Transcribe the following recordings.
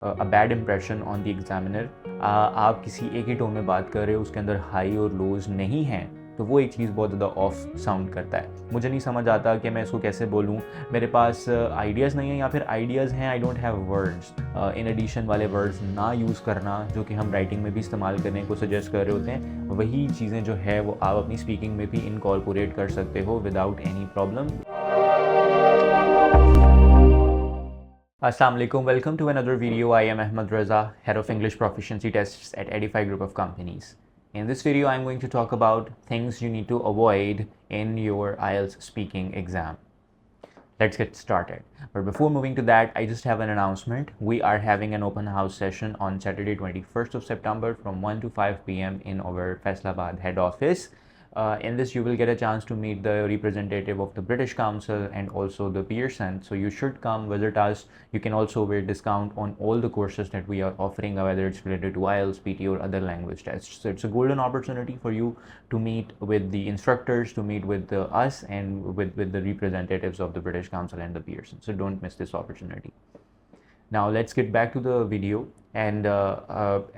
A bad impression on the examiner. आप किसी एक ही टोन में बात कर रहे हो, उसके अंदर हाई और लोज़ नहीं हैं, तो वो एक चीज़ बहुत ज़्यादा ऑफ साउंड करता है। मुझे नहीं समझ आता कि मैं इसको कैसे बोलूँ। मेरे पास आइडियाज़ नहीं है, या फिर आइडियाज़ हैं, I don't have words. In addition वाले वर्ड्स ना यूज़ करना, जो कि हम राइटिंग में भी इस्तेमाल करने को सजेस्ट कर रहे होते हैं, वही चीज़ें जो है वो आप अपनी स्पीकिंग में भी इनकॉर्पोरेट कर सकते हो without any problem. Assalamu alaikum. Welcome to another video. I am Ahmed Raza, Head of English Proficiency Tests at Edify Group of Companies. In this video, I'm going to talk about things you need to avoid in your IELTS speaking exam. Let's get started. But before moving to that, I just have an announcement. We are having an open house session on Saturday 21st of September from 1 to 5 p.m. in our Faisalabad head office. In this, you will get a chance to meet the representative of the British Council and also the Pearson. So you should come visit us. You can also get discount on all the courses that we are offering, whether it's related to IELTS, PT, or other language tests. So it's a golden opportunity for you to meet with the instructors, to meet with us, and with the representatives of the British Council and the Pearson. So don't miss this opportunity. Now let's get back to the video, and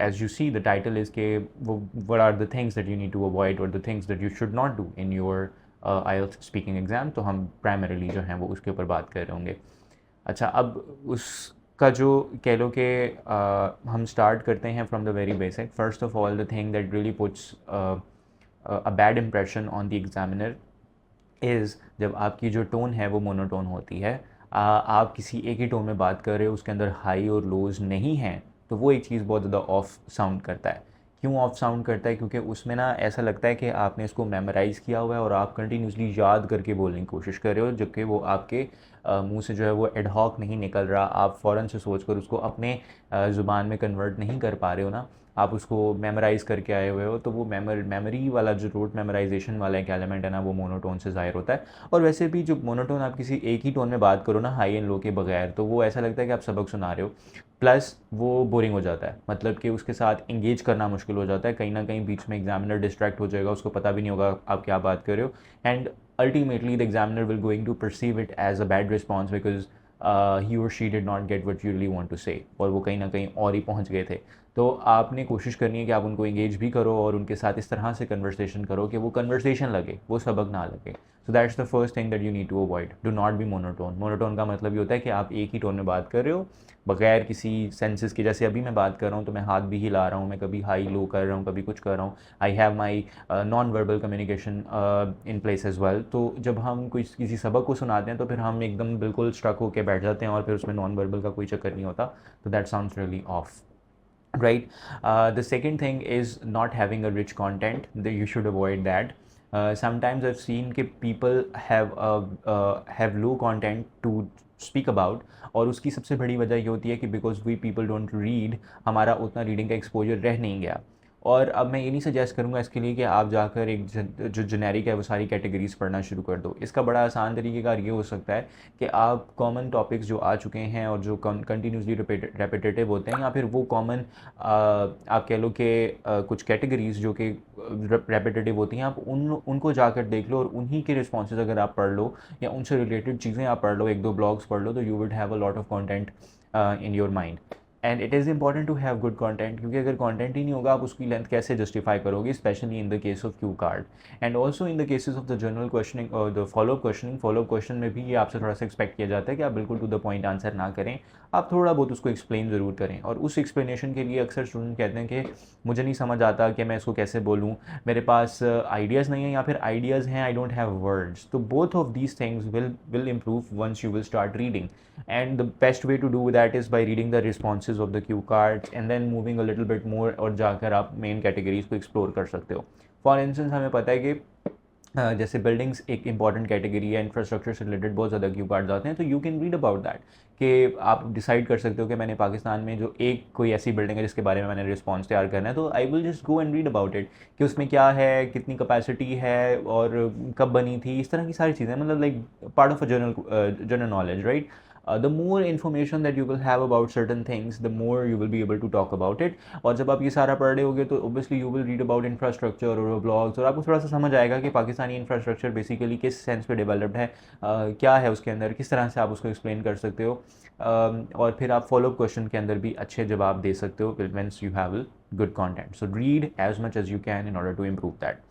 as you see, the title is what are the things that you need to avoid or the things that you should not do in your IELTS speaking exam. तो हम primarily जो हैं वो उसके ऊपर बात कर रहे होंगे। अच्छा, अब उसका जो कह लो कि हम स्टार्ट करते हैं from the very basic. First of all, the thing that really puts a bad impression on the examiner is जब आपकी जो टोन है वो मोनोटोन होती है। आप किसी एक ही टोन में बात कर रहे हो, उसके अंदर हाई और लोज़ नहीं हैं, तो वो एक चीज़ बहुत ज़्यादा ऑफ साउंड करता है। क्यों ऑफ साउंड करता है? क्योंकि उसमें ना ऐसा लगता है कि आपने इसको मेमोराइज़ किया हुआ है और आप कंटिन्यूसली याद करके बोलने की कोशिश कर रहे हो, जबकि वो आपके मुंह से जो है वो एडहॉक नहीं निकल रहा। आप फ़ौरन से सोच कर उसको अपने ज़ुबान में कन्वर्ट नहीं कर पा रहे हो ना, आप उसको मेमोराइज़ करके आए हुए हो। तो वो मेमोरी वाला जो रोट मेमोराइजेशन वाला एक एलिमेंट है ना, वो मोनोटोन से ज़ाहिर होता है। और वैसे भी जो मोनोटोन, आप किसी एक ही टोन में बात करो ना, हाई एंड लो के बगैर, तो वो ऐसा लगता है कि आप सबक सुना रहे हो, प्लस वो बोरिंग हो जाता है। मतलब कि उसके साथ इंगेज करना मुश्किल हो जाता है। कहीं ना कहीं बीच में एग्जामिनर डिस्ट्रैक्ट हो जाएगा, उसको पता भी नहीं होगा आप क्या बात कर रहे हो, and ultimately the examiner will going to perceive it as a bad response because he और she did not get what you really want to say, और वो कहीं ना कहीं और ही पहुंच गए थे। तो आपने कोशिश करनी है कि आप उनको इंगेज भी करो और उनके साथ इस तरह से कन्वर्सेशन करो कि वो कन्वर्सेशन लगे, वो सबक ना लगे। So that's the first thing that you need to avoid. Do not be monotone. Monotone का मतलब ये होता है कि आप एक ही टोन में बात कर रहे हो बगैर किसी सेंसेस के। जैसे अभी मैं बात कर रहा हूँ तो मैं हाथ भी हिला रहा हूँ, मैं कभी हाई लो कर रहा हूँ, कभी कुछ कर रहा हूँ। I have my non verbal communication in place as well. तो जब हम कोई किसी सबक को सुनाते हैं तो फिर हम एकदम बिल्कुल स्ट्रक होकर बैठ जाते हैं और फिर उसमें नॉन वर्बल का कोई चक्कर नहीं होता। तो that sounds really of, right? The second thing is not having a rich content. You should avoid that. Sometimes I've seen कि people have low content to speak about, और उसकी सबसे बड़ी वजह ये होती है कि because we people don't read, हमारा उतना रीडिंग का एक्सपोजर रह नहीं गया। और अब मैं ये नहीं सजेस्ट करूँगा इसके लिए कि आप जाकर एक जो जेनेरिक है वो सारी कैटेगरीज पढ़ना शुरू कर दो। इसका बड़ा आसान तरीक़ेकार ये हो सकता है कि आप कॉमन टॉपिक्स जो आ चुके हैं और जो कंटिन्यूसली रेपिटेटिव होते हैं, या फिर वो कॉमन आप कह लो कि कुछ कैटेगरीज जो कि रेपिटेटिव होती हैं, आप उनको जाकर देख लो और उन्हीं के रिस्पॉन्सेज अगर आप पढ़ लो या उनसे रिलेटेड चीज़ें आप पढ़ लो, एक दो ब्लॉग्स पढ़ लो, तो you will have a lot of content in your mind. And it is important to have good content, क्योंकि अगर कंटेंट ही नहीं होगा आप उसकी लेंथ कैसे जस्टिफाई करोगे, specially in the case of cue card and also in the cases of the general questioning और the follow up questioning. Follow up question में भी ये आपसे थोड़ा सा एक्सपेक्ट किया जाता है कि आप बिल्कुल टू द पॉइंट आंसर ना करें, आप थोड़ा बहुत उसको एक्सप्लेन ज़रूर करें। और उस एक्सप्लेनेशन के लिए अक्सर स्टूडेंट कहते हैं कि मुझे नहीं समझ आता कि मैं इसको कैसे बोलूँ, मेरे पास आइडियाज़ नहीं है, या फिर आइडियाज़ हैं, आई डोंट हैव वर्ड्स। तो both of these things will improve once you will start reading, and the best way to do that is by reading the responses of the cue cards and then moving a little bit more, और जाकर आप main categories को explore कर सकते हो। For instance हमें पता है कि जैसे बिल्डिंग्स एक इंपॉर्टेंट कैटेगरी है, इंफ्रास्ट्रक्चर से रिलेटेड बहुत ज़्यादा क्यू कार्ड्स आते हैं, तो you can read about that कि आप डिसाइड कर सकते हो कि मैंने पाकिस्तान में जो एक कोई ऐसी बिल्डिंग है जिसके बारे में मैंने रिस्पॉन्स तैयार करना है, तो I will just go and read about it कि उसमें क्या है, कितनी कैपेसिटी है और कब बनी थी, इस तरह की सारी चीज़ें, मतलब like part of a general knowledge, right? The more information that you will have about certain things, the more you will be able to talk about it. और जब आप ये सारा पढ़ रहे होगे तो obviously you will read about infrastructure और ब्लॉग्स, और आपको थोड़ा सा समझ आएगा कि पाकिस्तानी इंफ्रास्ट्रक्चर बेसिकली किस सेंस पे डेवलप्ड है, क्या है उसके अंदर, किस तरह से आप उसको एक्सप्लेन कर सकते हो, और फिर आप फॉलोअप क्वेश्चन के अंदर भी अच्छे जवाब दे सकते हो whence you have good content. So read as much as you can in order to improve that.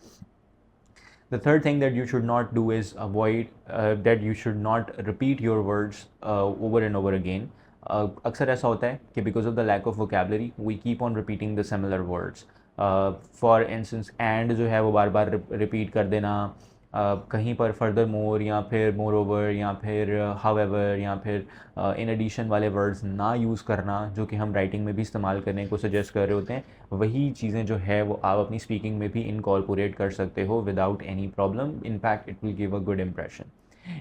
The third thing that you should not do is avoid that you should not repeat your words over and over again. अक्सर ऐसा होता है कि because of the lack of vocabulary we keep on repeating the similar words. For instance and जो है वो बार बार repeat कर देना, कहीं पर फर्दर मोर या फिर मोर ओवर या फिर हाउएवर या फिर इन एडिशन वाले वर्ड्स ना यूज़ करना, जो कि हम राइटिंग में भी इस्तेमाल करने को सजेस्ट कर रहे होते हैं, वही चीज़ें जो है वो आप अपनी स्पीकिंग में भी इनकॉर्पोरेट कर सकते हो without any problem. In fact it will give a good impression.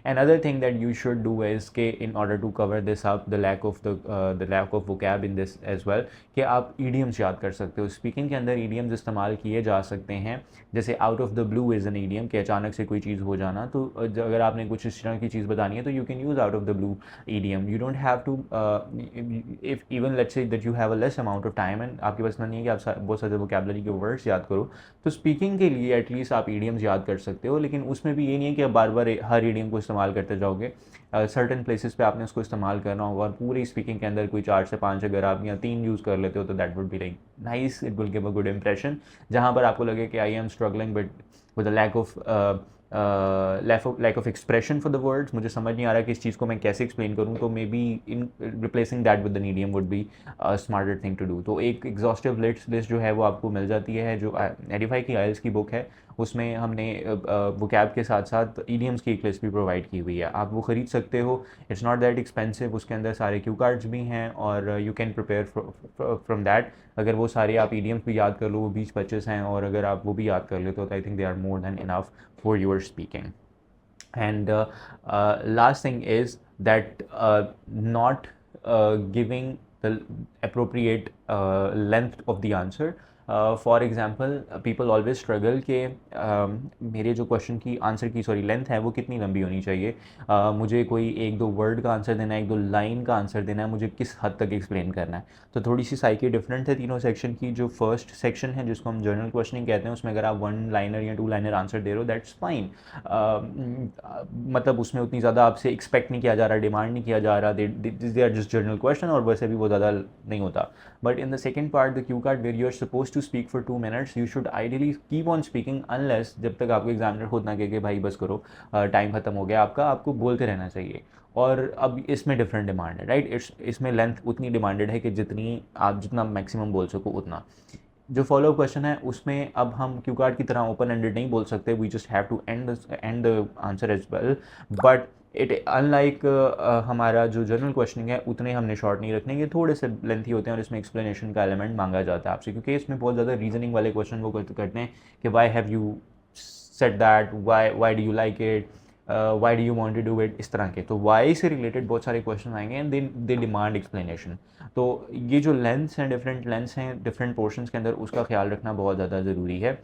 Another thing that you should do is कि in order to cover this up, the lack of vocab in this as well, कि आप idioms याद कर सकते हो. Speaking के अंदर idioms इस्तेमाल किए जा सकते हैं, जैसे out of the blue is an idiom, कि अचानक से कोई चीज़ हो जाना. तो अगर आपने कुछ इस तरह की चीज़ बतानी है तो you can use out of the blue idiom. You don't have to if even let's say that you have a less amount of time and आपके पास नहीं है कि आप बहुत सारे vocabulary के words याद करो, तो स्पीकिंग के लिए एटलीस्ट आप idioms याद कर सकते हो. लेकिन उसमें भी ये नहीं है कि आप बार बार हर idiom को इस्तेमाल करते जाओगे. सर्टेन प्लेसेस पे आपने उसको इस्तेमाल करना होगा, और पूरी स्पीकिंग के अंदर कोई 4 से 5 अगर आप या 3 यूज़ कर लेते हो तो that would be like nice, it will give a good impression. जहाँ पर आपको लगे कि I am struggling but with the lack of expression for the words, मुझे समझ नहीं आ रहा कि इस चीज़ को मैं कैसे एक्सप्लेन करूँ, तो maybe in replacing that with an idiom would be smarter thing to do. तो एक एग्जॉस्टिव लिस्ट जो है वो आपको मिल जाती है, जो एडिफाई की आइल्स की बुक है, उसमें हमने वोकैब के साथ साथ ईडियम्स की एक लिस्ट भी प्रोवाइड की हुई है. आप वो ख़रीद सकते हो. It's not that expensive. उसके अंदर सारे क्यू कार्ड्स भी हैं और you can prepare from that. अगर वो सारे आप ईडियम्स भी याद कर लो, वो 20-25 हैं, और अगर आप वो भी याद कर लेते हो तो I think they are more than enough for your speaking. And last thing is that not giving the appropriate length of the answer. For example people always struggle कि मेरे जो क्वेश्चन की आंसर की लेंथ है वो कितनी लंबी होनी चाहिए, मुझे कोई 1-2 वर्ड का आंसर देना है, 1-2 लाइन का आंसर देना है, मुझे किस हद तक एक्सप्लेन करना है. तो थोड़ी सी साइकी डिफरेंट है तीनों सेक्शन की. जो फर्स्ट सेक्शन है जिसको हम जनरल क्वेश्चनिंग कहते हैं, उसमें अगर आप 1 लाइनर या 2 लाइनर आंसर दे रहे हो दैट्स फाइन. मतलब उसमें उतनी ज़्यादा आपसे एक्सपेक्ट नहीं किया जा रहा, डिमांड नहीं किया जा रहा, they are just general question, और वैसे भी वो ज़्यादा नहीं होता. But in the second part the Q card where you are suppose to speak for 2 minutes, you should ideally keep on speaking unless जब तक आपको एग्जामिनर खुद ना कहे कि भाई बस करो, टाइम ख़त्म हो गया आपका, आपको बोलते रहना चाहिए. और अब इसमें डिफरेंट डिमांड है, राइट. इसमें लेंथ उतनी डिमांडेड है कि जितना मैक्सिमम बोल सको उतना. जो फॉलो क्वेश्चन है उसमें अब हम क्यू कार्ड की तरह ओपन एंडेड नहीं बोल सकते, we just have to end the answer as well. But it unlike हमारा जो जनरल क्वेश्चनिंग है उतने हमने शॉर्ट नहीं रखने, ये थोड़े से लेंथी होते हैं, और इसमें एक्सप्लेनेशन का एलिमेंट मांगा जाता है आपसे, क्योंकि इसमें बहुत ज़्यादा रीजनिंग वाले क्वेश्चन वो करते हैं कि why have you said that, why do you like it, why do you want to do it, इस तरह के. तो वाई से रिलेटेड बहुत सारे क्वेश्चन आएंगे एंड दे डिमांड एक्सप्लेनेशन. तो ये जो लेंथ्स हैं, डिफरेंट लेंथ्स हैं डिफरेंट पोर्शंस के अंदर, उसका ख्याल रखना बहुत ज़्यादा ज़रूरी है.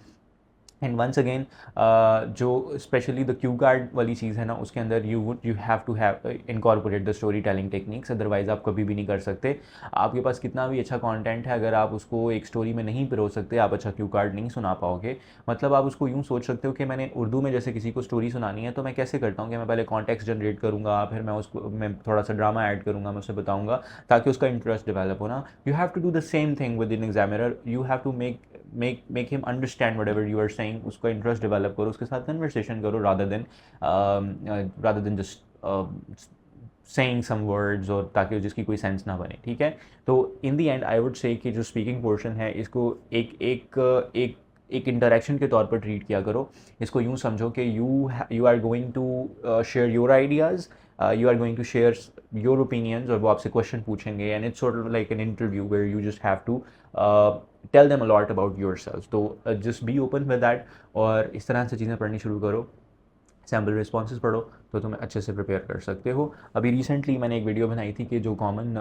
एंड वंस अगेन जो स्पेशली द क्यू कार्ड वाली चीज़ है ना, उसके अंदर you have to have incorporate the story telling techniques, otherwise आप कभी भी नहीं कर सकते. आपके पास कितना भी अच्छा कंटेंट है, अगर आप उसको एक स्टोरी में नहीं पिरो सकते, आप अच्छा क्यू कार्ड नहीं सुना पाओगे. मतलब आप उसको यूँ सोच सकते हो कि मैंने उर्दू में जैसे किसी को स्टोरी सुनानी है, तो मैं कैसे करता हूँ कि मैं पहले कॉन्टेक्स्ट जनरेट करूँगा, फिर मैं थोड़ा सा ड्रामा ऐड करूँगा, मैं उसे बताऊँगा ताकि उसका इंटरेस्ट डेवलप हो ना. You have to do the same thing with in examiner. You have to make him understand whatever you are saying, उसका इंटरेस्ट डेवलप करो, उसके साथ कन्वर्सेशन करो, rather than just saying some words, और ताकि जिसकी कोई सेंस ना बने. ठीक है. तो in the and I would say कि जो स्पीकिंग पोर्शन है इसको एक इंटरेक्शन के तौर पर ट्रीट किया करो. इसको यूँ समझो कि you are going to share your ideas, you are going to share your opinions, और वो आपसे क्वेश्चन पूछेंगे, and it's sort of like an interview where you just have to tell them a lot about yourself. तो just be open with that, और इस तरह से चीज़ें पढ़नी शुरू करो, सैम्पल रिस्पॉन्सेज पढ़ो, तो तुम अच्छे से प्रिपेयर कर सकते हो। अभी रिसेंटली मैंने एक वीडियो बनाई थी कि जो कॉमन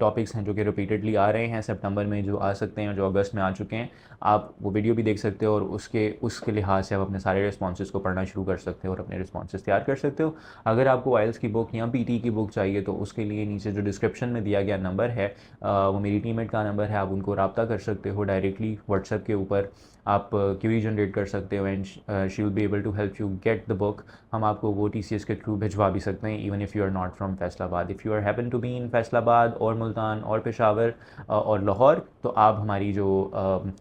टॉपिक्स हैं जो कि रिपीटेडली आ रहे हैं सितंबर में, जो आ सकते हैं और जो अगस्त में आ चुके हैं, आप वो वीडियो भी देख सकते हो और उसके लिहाज से आप अपने सारे रिस्पॉन्सेज को पढ़ना शुरू कर सकते हो और अपने रिस्पॉन्सेज तैयार कर सकते हो। अगर आपको आइल्स की बुक या पीटी की बुक चाहिए तो उसके लिए नीचे जो डिस्क्रिप्शन में दिया गया नंबर है, वो मेरी टीममेट का नंबर है, आप उनको रब्ता कर सकते हो डायरेक्टली व्हाट्सएप के ऊपर। आप क्यूरी जनरेट कर सकते हो and she will be able to help you get the book. हम आपको वो TCS के थ्रू भिजवा भी सकते हैं, even if you are not from Faisalabad. If you are happen to be in Faisalabad और मुल्तान और पेशावर और लाहौर, तो आप हमारी जो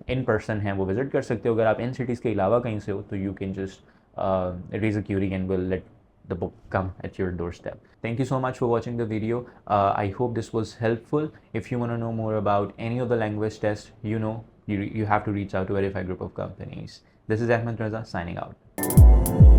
इन पर्सन हैं वो विज़िट कर सकते हो। अगर आप इन सिटीज़ के अलावा कहीं से हो तो you can just raise a query and will let the book come at your doorstep. Thank you so much for watching the video. I hope this was helpful. If you want to know more about any of the language tests, you have to reach out to Verify Group of Companies. This is Ahmed Raza signing out.